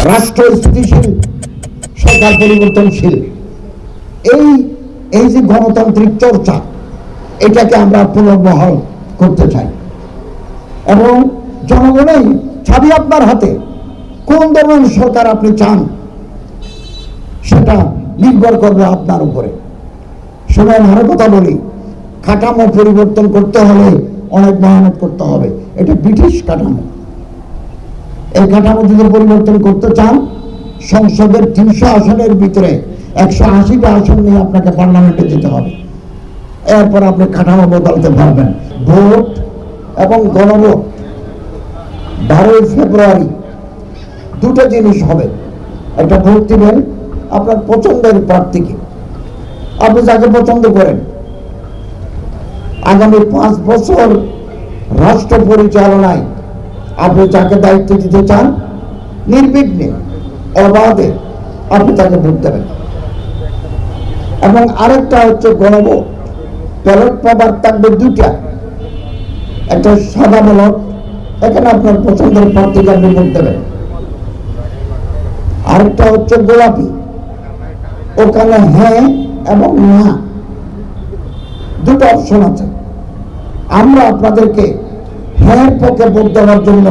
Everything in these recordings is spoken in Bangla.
রাষ্ট্র স্থিতিশীল, সরকার পরিবর্তনশীল। এই যে গণতান্ত্রিক চর্চা, এটাকে আমরা পুনর্বহাল করতে চাই এবং জনগণের চাবি আপনার হাতে। কোন ধরনের সরকার আপনি চান সেটা নির্ভর করবে আপনার উপরে। শুনেন, আরো কথা বলি, কাঠামো পরিবর্তন করতে হলে অনেক মেহনত করতে হবে। এটা ব্রিটিশ কাঠামো। এই কাঠামো যদি পরিবর্তন করতে চান, সংসদের 300 আসনের ভিতরে 180টা আসন নিয়ে আপনাকে পার্লামেন্টে যেতে হবে। এরপর আপনি কাঠামো বদলাতে পারবেন। ভোট এবং গণভোট 12 ফেব্রুয়ারি দুটো জিনিস হবে। একটা ভোট দিবেন আপনার পছন্দের প্রার্থীকে, আপনি যাকে পছন্দ করেন। আগামী 5 বছর রাষ্ট্র পরিচালনায় আপনি যাকে দায়িত্ব দিতে চান, নির্বিঘ্নে অবাধে আপনি তাকে ভোট দেবেন। এবং আরেকটা হচ্ছে গণভোট। ব্যালট পেপার থাকবে 2টা, একটা সাদা ব্যালট, এখানে আপনার পছন্দের প্রার্থীকে আপনি ভোট দেবেন। আরেকটা হচ্ছে গোলাপি, ওখানে হ্যাঁ এবং না দুটো অপশন আছে। আমরা আপনাদেরকে হ্যাঁ পক্ষে ভোট দেওয়ার জন্য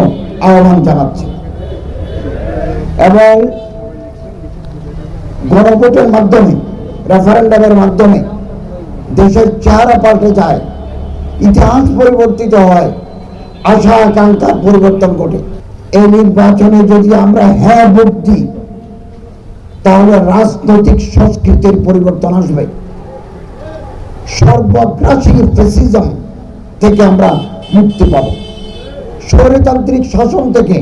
আহ্বান জানাচ্ছি এবং গণভোটের মাধ্যমে, রেফারেন্ডামের মাধ্যমে দেশের চেহারা পাল্টে যায়, ইতিহাস পরিবর্তিত হয়, আশা আকাঙ্ক্ষার পরিবর্তন ঘটে। এই নির্বাচনে যদি আমরা হ্যাঁ ভোট দিই, তাহলে রাজনৈতিক সংস্কৃতির পরিবর্তন আসবে। সর্বগ্রাসী ফ্যাসিজম থেকে আমরা মুক্তি পাব, স্বৈরতান্ত্রিক শাসন থেকে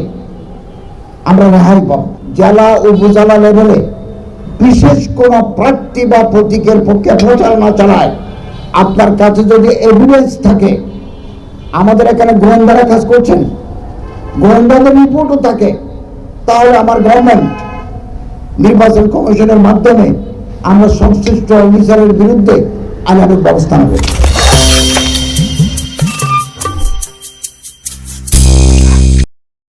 আমরা রেহাই পাব। জেলা উপজেলা লেভেলে বিশেষ কোন প্রার্থী বা প্রতীকের পক্ষে প্রচারণা চালায়, আপনার কাছে যদি এভিডেন্স থাকে, আমাদের এখানে গোয়েন্দারা কাজ করছেন, গোয়েন্দাদের রিপোর্টও থাকে, তাহলে আমার গভর্নমেন্ট নির্বাচন কমিশনের মাধ্যমে আমরা সংশ্লিষ্ট অফিসারের বিরুদ্ধে আইনানুগ ব্যবস্থা নেব।